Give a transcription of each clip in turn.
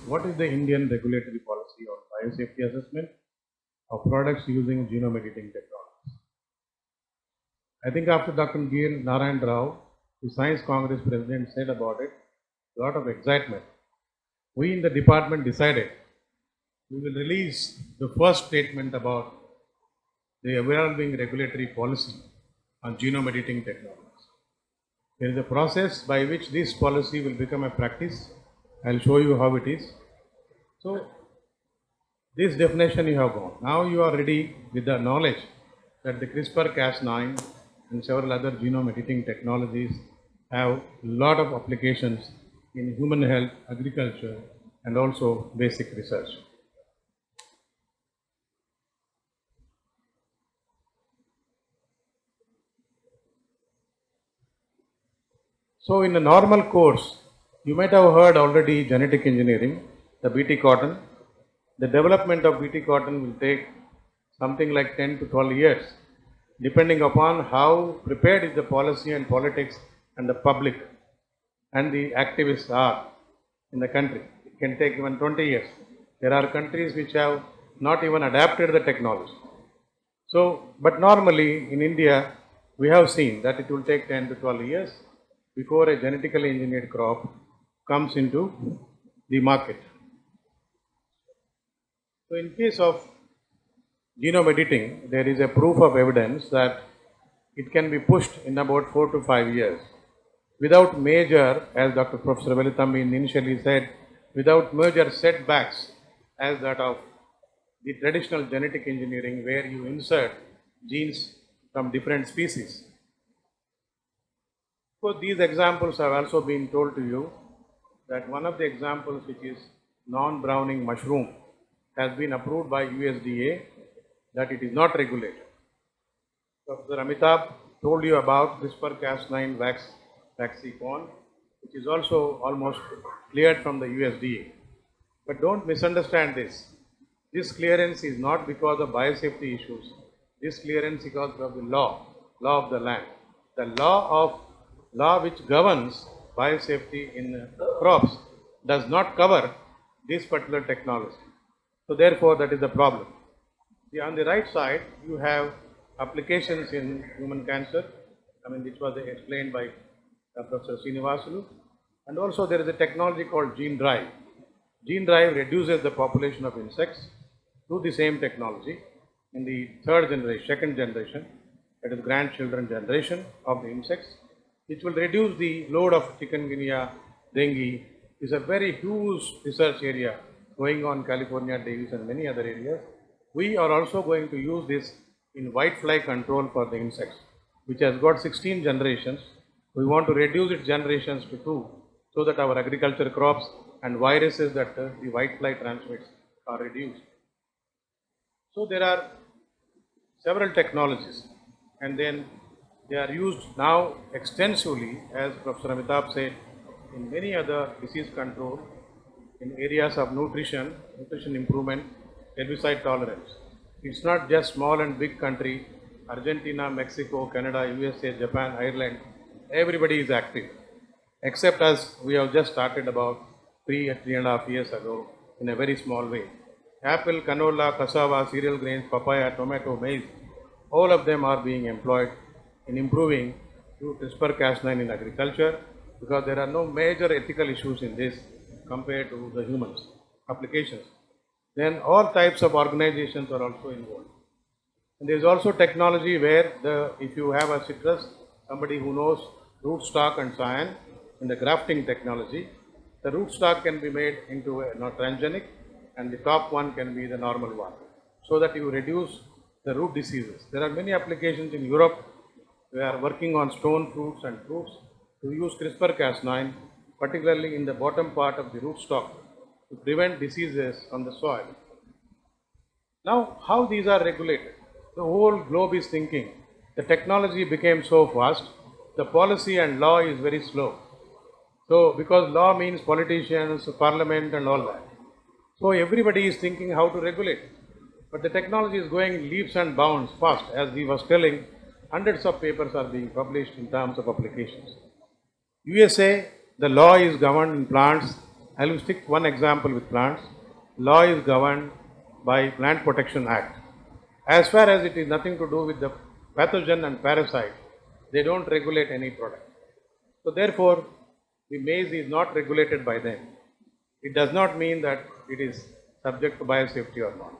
what is the Indian regulatory policy on biosafety assessment of products using genome editing technologies? I think after Dr. G. Narayan Rao, the Science Congress President, said about it, a lot of excitement. We in the department decided we will release the first statement about the evolving regulatory policy on genome editing technologies. There is a process by which this policy will become a practice. I'll show you how it is. So, this definition you have gone. Now you are ready with the knowledge that the CRISPR-Cas9 and several other genome editing technologies have a lot of applications in human health, agriculture, and also basic research. So in a normal course, you might have heard already genetic engineering, the BT cotton. The development of BT cotton will take something like 10 to 12 years, depending upon how prepared is the policy and politics and the public and the activists are in the country. It can take even 20 years. There are countries which have not even adapted the technology. So, but normally in India, we have seen that it will take 10 to 12 years before a genetically engineered crop comes into the market. So, in case of genome editing, there is a proof of evidence that it can be pushed in about 4 to 5 years without major, as Dr. Professor Velithambi initially said, without major setbacks as that of the traditional genetic engineering where you insert genes from different species. So these examples have also been told to you that one of the examples, which is non-browning mushroom, has been approved by USDA, that it is not regulated. Professor Amitabh told you about CRISPR-Cas9 vaccine, which is also almost cleared from the USDA. But don't misunderstand this. This clearance is not because of biosafety issues. This clearance is because of the law of the land. The law which governs biosafety in crops does not cover this particular technology. So therefore, that is the problem. See, on the right side, you have applications in human cancer, which was explained by Professor Srinivasulu. And also there is a technology called gene drive. Gene drive reduces the population of insects through the same technology in the second generation, that is grandchildren generation of the insects, which will reduce the load of chikungunya, dengue. Is a very huge research area going on in California, Davis and many other areas. We are also going to use this in whitefly control for the insects, which has got 16 generations. We want to reduce its generations to 2 so that our agriculture crops and viruses that the whitefly transmits are reduced. So there are several technologies, and then they are used now extensively, as Professor Amitabh said, in many other disease control, in areas of nutrition improvement, herbicide tolerance. It's not just small and big country, Argentina, Mexico, Canada, USA, Japan, Ireland, everybody is active. Except us, we have just started about 3.5 years ago in a very small way. Apple, canola, cassava, cereal grains, papaya, tomato, maize, all of them are being employed in improving through CRISPR-Cas9 in agriculture, because there are no major ethical issues in this compared to the humans applications. Then all types of organizations are also involved. And there is also technology where if you have a citrus, somebody who knows rootstock and scion in the grafting technology, the rootstock can be made into a transgenic and the top one can be the normal one, so that you reduce the root diseases. There are many applications in Europe. We are working on stone fruits and fruits to use CRISPR-Cas9, particularly in the bottom part of the rootstock, to prevent diseases on the soil. Now, how these are regulated? The whole globe is thinking. The technology became so fast, the policy and law is very slow. So, because law means politicians, parliament and all that. So, everybody is thinking how to regulate. But the technology is going leaps and bounds fast. As we was telling, hundreds of papers are being published in terms of applications. USA, the law is governed in plants I will stick one example with plants. Law is governed by Plant Protection Act. As far as it is nothing to do with the pathogen and parasite, they don't regulate any product. So therefore, the maize is not regulated by them. It does not mean that it is subject to biosafety or not.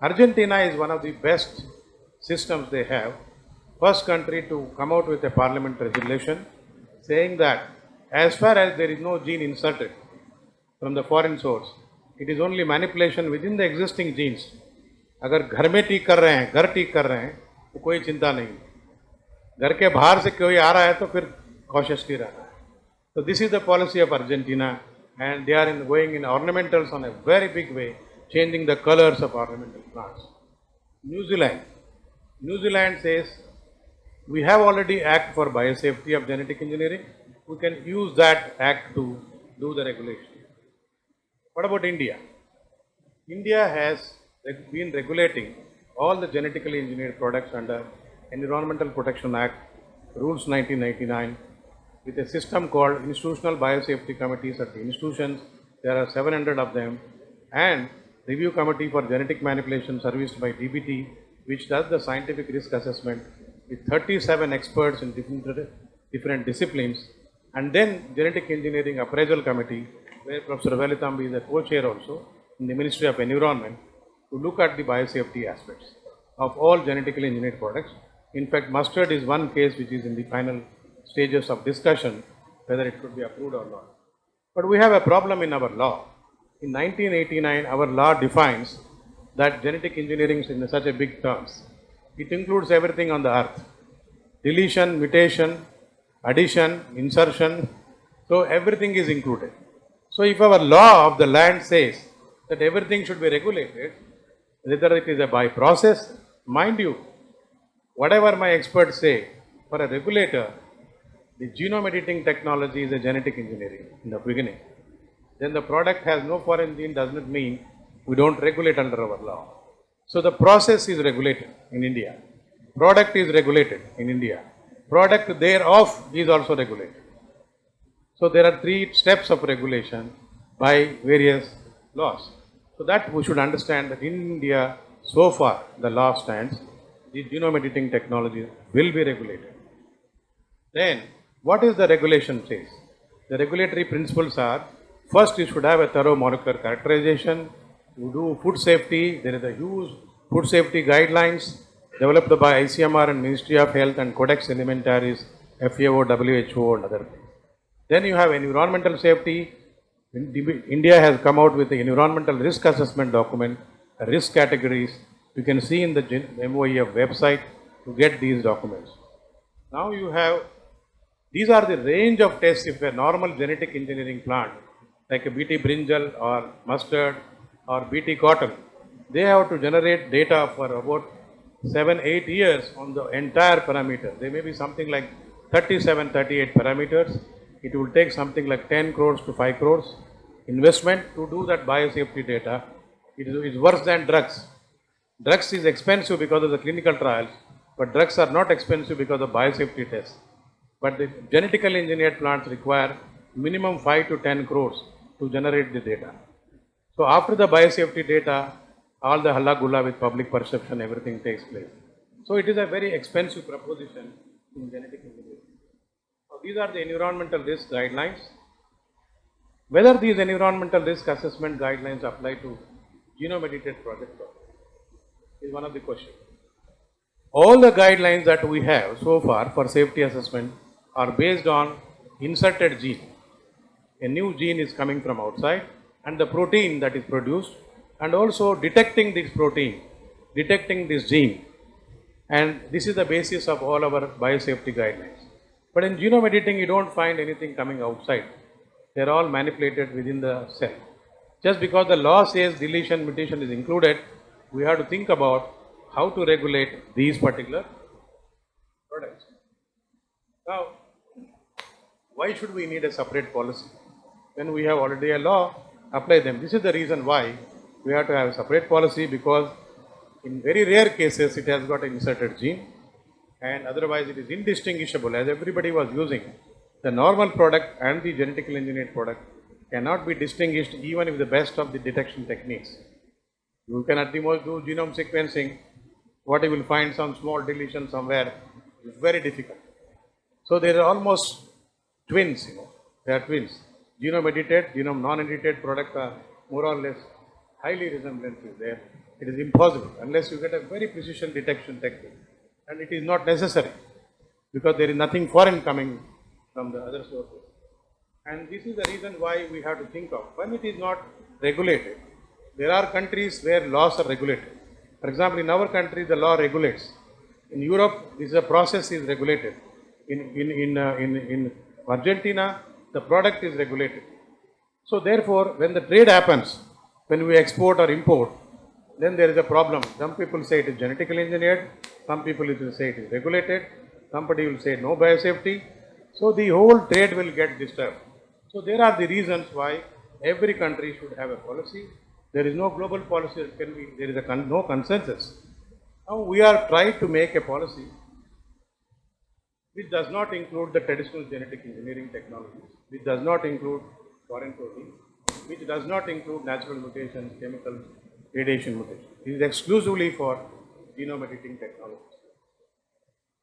Argentina is one of the best systems they have. First country to come out with a parliament resolution saying that as far as there is no gene inserted from the foreign source, it is only manipulation within the existing genes. अगर घर में ठीक कर रहे हैं, घर ठीक कर रहे हैं, तो कोई चिंता नहीं. घर के बाहर से कोई आ रहा है तो फिर cautiously रहना है. So this is the policy of Argentina, and they are going in ornamentals on a very big way, changing the colors of ornamental plants. New Zealand says we have already Act for biosafety of genetic engineering. We can use that act to do the regulation. What about India? India has been regulating all the genetically engineered products under Environmental Protection Act, Rules 1999, with a system called Institutional Biosafety Committees at the institutions. There are 700 of them, and Review Committee for Genetic Manipulation serviced by DBT, which does the scientific risk assessment with 37 experts in different disciplines, and then Genetic Engineering Appraisal Committee, where Professor Velitambi is a co-chair also in the Ministry of Environment, to look at the biosafety aspects of all genetically engineered products. In fact, mustard is one case which is in the final stages of discussion whether it could be approved or not. But we have a problem in our law. In 1989, our law defines that genetic engineering is in such a big terms. It includes everything on the earth. Deletion, mutation, addition, insertion, so everything is included. So if our law of the land says that everything should be regulated, whether it is a by process, mind you, whatever my experts say, for a regulator, the genome editing technology is a genetic engineering in the beginning. Then the product has no foreign gene does not mean we don't regulate under our law. So the process is regulated in India. Product is regulated in India. Product thereof is also regulated. So there are 3 steps of regulation by various laws. So that we should understand that in India, so far the law stands, the genome editing technology will be regulated. Then, what is the regulation says? The regulatory principles are, first you should have a thorough molecular characterization, you do food safety, there is a huge food safety guidelines developed by ICMR and Ministry of Health and Codex Alimentaris, FAO, WHO and other things. Then you have environmental safety. India has come out with the environmental risk assessment document, risk categories. You can see in the MOEF website to get these documents. Now you have, these are the range of tests if a normal genetic engineering plant, like a BT brinjal or mustard or BT cotton, they have to generate data for about 7-8 years on the entire parameter. There may be something like 37, 38 parameters. It will take something like 10 crores to 5 crores investment to do that biosafety data. It is worse than drugs. Drugs is expensive because of the clinical trials, but drugs are not expensive because of biosafety tests. But the genetically engineered plants require minimum 5 to 10 crores to generate the data. So after the biosafety data, all the halla gulla with public perception, everything takes place. So it is a very expensive proposition in genetic engineering. Now these are the environmental risk guidelines. Whether these environmental risk assessment guidelines apply to genome edited projects is one of the questions. All the guidelines that we have so far for safety assessment are based on inserted gene. A new gene is coming from outside and the protein that is produced, and also detecting this protein, detecting this gene, and this is the basis of all our biosafety guidelines. But in genome editing, you don't find anything coming outside. They are all manipulated within the cell. Just because the law says deletion, mutation is included, we have to think about how to regulate these particular products. Now, why should we need a separate policy? When we have already a law, apply them. This is the reason why we have to have a separate policy, because in very rare cases it has got an inserted gene, and otherwise it is indistinguishable, as everybody was using the normal product and the genetically engineered product cannot be distinguished even with the best of the detection techniques. You can at the most do genome sequencing, what you will find some small deletion somewhere is very difficult. So they are almost twins, they are twins. Genome edited, genome non-edited product are more or less highly resemblant is there. It is impossible unless you get a very precision detection technique. And it is not necessary because there is nothing foreign coming from the other sources. And this is the reason why we have to think of when it is not regulated. There are countries where laws are regulated. For example, in our country, the law regulates. In Europe, this is a process is regulated. In Argentina, the product is regulated. So therefore, when the trade happens, when we export or import, then there is a problem. Some people say it is genetically engineered, some people will say it is regulated, somebody will say no biosafety. So the whole trade will get disturbed. So there are the reasons why every country should have a policy. There is no global policy that can be, there is no consensus. Now we are trying to make a policy which does not include the traditional genetic engineering technologies, which does not include foreign proteins, which does not include natural mutations, chemicals, radiation mutations. It is exclusively for genome editing technologies.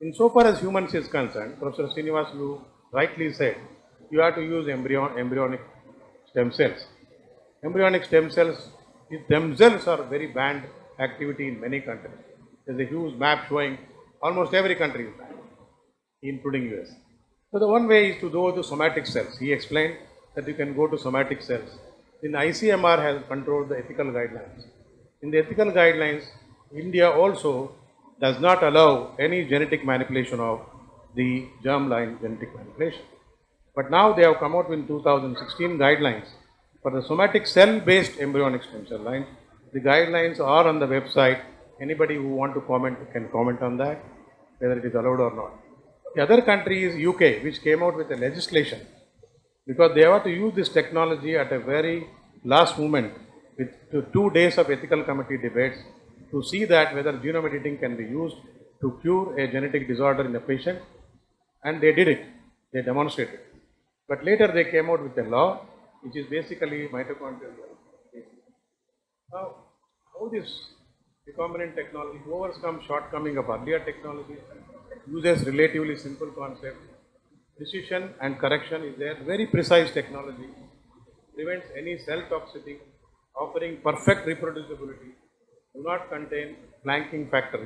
In so far as humans is concerned, Professor Srinivasulu rightly said, you have to use embryonic stem cells. Embryonic stem cells themselves are very banned activity in many countries. There is a huge map showing almost every country is banned, including US. So the one way is to go to somatic cells. He explained that you can go to somatic cells. Then ICMR has controlled the ethical guidelines. In the ethical guidelines, India also does not allow any genetic manipulation of the germline genetic manipulation. But now they have come out with 2016 guidelines for the somatic cell-based embryonic stem cell lines. The guidelines are on the website. Anybody who want to comment can comment on that, whether it is allowed or not. The other country is UK, which came out with a legislation because they have to use this technology at a very last moment with 2 days of ethical committee debates to see that whether genome editing can be used to cure a genetic disorder in a patient, and they did it, they demonstrated. But later they came out with a law which is basically mitochondrial. Now, how this recombinant technology overcomes shortcoming of earlier technologies, uses relatively simple concept, precision and correction is there, very precise technology, prevents any cell toxicity, offering perfect reproducibility, do not contain flanking factor.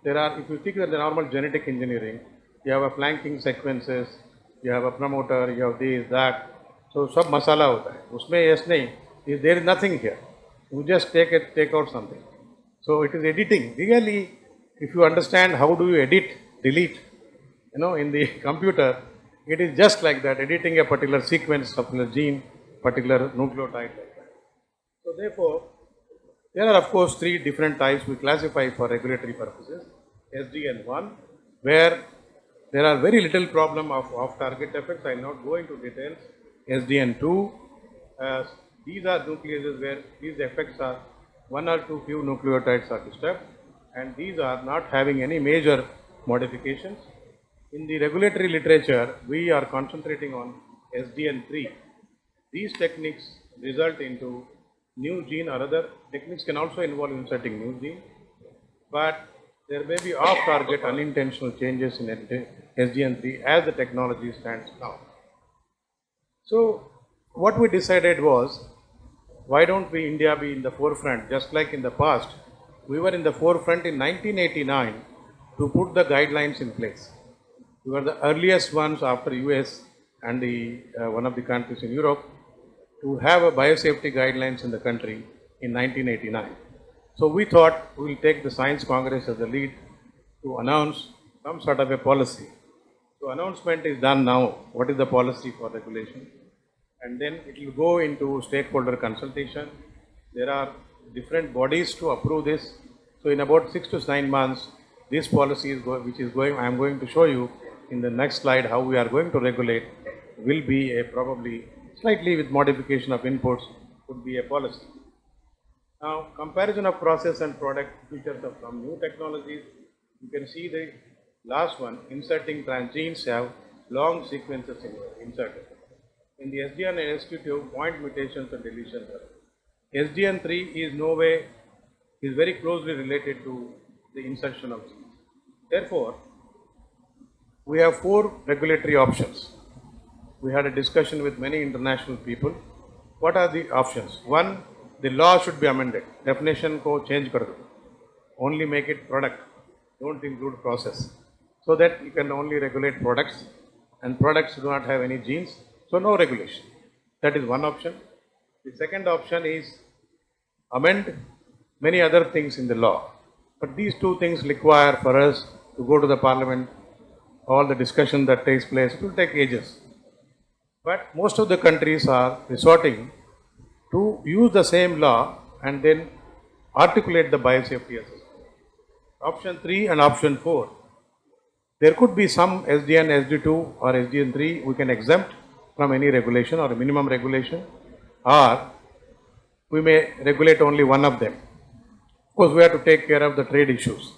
There are, if you think of the normal genetic engineering, you have a flanking sequences, you have a promoter, you have this, that. So, sab masala hota hai. Usme yes nahi, there is nothing here. You just take out something. So, it is editing. Really, if you understand how do you edit, delete, in the computer, it is just like that, editing a particular sequence, particular gene, particular nucleotide like that. So, therefore, there are of course 3 different types we classify for regulatory purposes. SDN1, where there are very little problem of off-target effects. I will not go into details. SDN2, these are nucleases where these effects are 1 or 2 few nucleotides are disturbed, and these are not having any major modifications. In the regulatory literature, we are concentrating on SDN3. These techniques result into new gene or other techniques can also involve inserting new gene, but there may be off-target unintentional changes in SDN3 as the technology stands now. So, what we decided was, why don't we India be in the forefront, just like in the past. We were in the forefront in 1989 to put the guidelines in place. We were the earliest ones after US and one of the countries in Europe to have a biosafety guidelines in the country in 1989. So we thought we will take the Science Congress as the lead to announce some sort of a policy. So announcement is done now, what is the policy for regulation, and then it will go into stakeholder consultation. There are different bodies to approve this. So in about 6 to 9 months, this policy is I am going to show you in the next slide how we are going to regulate, will be a probably slightly with modification of inputs, would be a policy. Now, comparison of process and product features of some new technologies. You can see the last one, inserting transgenes have long sequences inserted. In the SDN and ST2, point mutations and deletions. SDN3 is no way, is very closely related to the insertion of genes. Therefore, we have 4 regulatory options. We had a discussion with many international people. What are the options? One, the law should be amended. Definition ko change kar do. Only make it product. Don't include process. So that you can only regulate products, and products do not have any genes. So no regulation. That is one option. The second option is amend many other things in the law. But these 2 things require for us to go to the parliament. All the discussion that takes place, it will take ages. But most of the countries are resorting to use the same law and then articulate the biosafety assessment. Option 3 and option 4. There could be some SDN, SD2 or SDN3 we can exempt from any regulation or a minimum regulation, or we may regulate only one of them. Of course, we have to take care of the trade issues.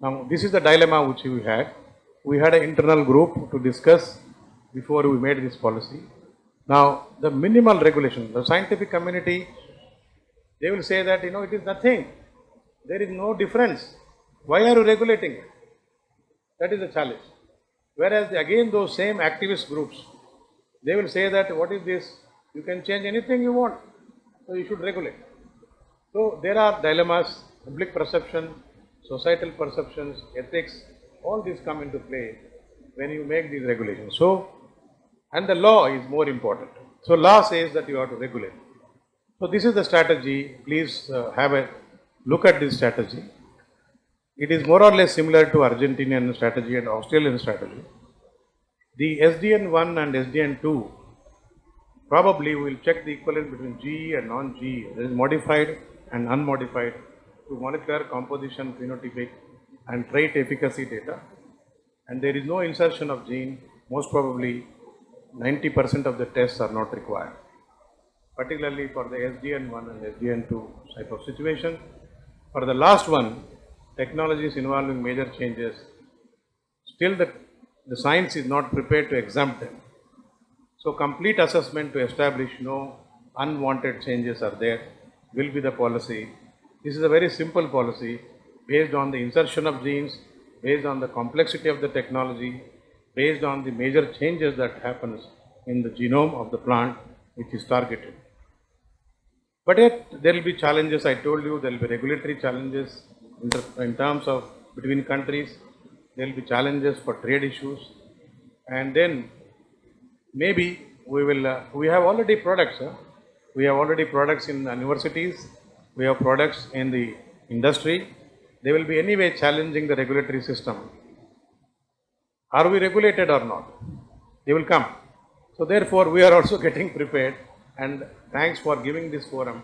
Now, this is the dilemma which we had. We had an internal group to discuss before we made this policy. Now, the minimal regulation, the scientific community, they will say that, it is nothing. There is no difference. Why are you regulating it? That is the challenge. Whereas, again, those same activist groups, they will say that, what is this? You can change anything you want. So, you should regulate. So, there are dilemmas, public perception, societal perceptions, ethics, all these come into play when you make these regulations. So, and the law is more important. So, law says that you have to regulate. So, this is the strategy. Please have a look at this strategy. It is more or less similar to Argentinian strategy and Australian strategy. The SDN1 and SDN2, probably we will check the equivalent between GE and non-GE, that is modified and unmodified, to monitor composition, phenotypic and trait efficacy data. And there is no insertion of gene. Most probably 90% of the tests are not required, particularly for the SDN1 and SDN2 type of situation. For the last one, technologies involving major changes, still the science is not prepared to exempt them. So, complete assessment to establish no unwanted changes are there will be the policy. This is a very simple policy based on the insertion of genes, based on the complexity of the technology, based on the major changes that happens in the genome of the plant which is targeted. But yet there will be challenges. I told you there will be regulatory challenges in terms of between countries. There will be challenges for trade issues, and then maybe we will. We have already products. We have already products in universities. We have products in the industry. They will be anyway challenging the regulatory system. Are we regulated or not? They will come. So therefore, we are also getting prepared, and thanks for giving this forum.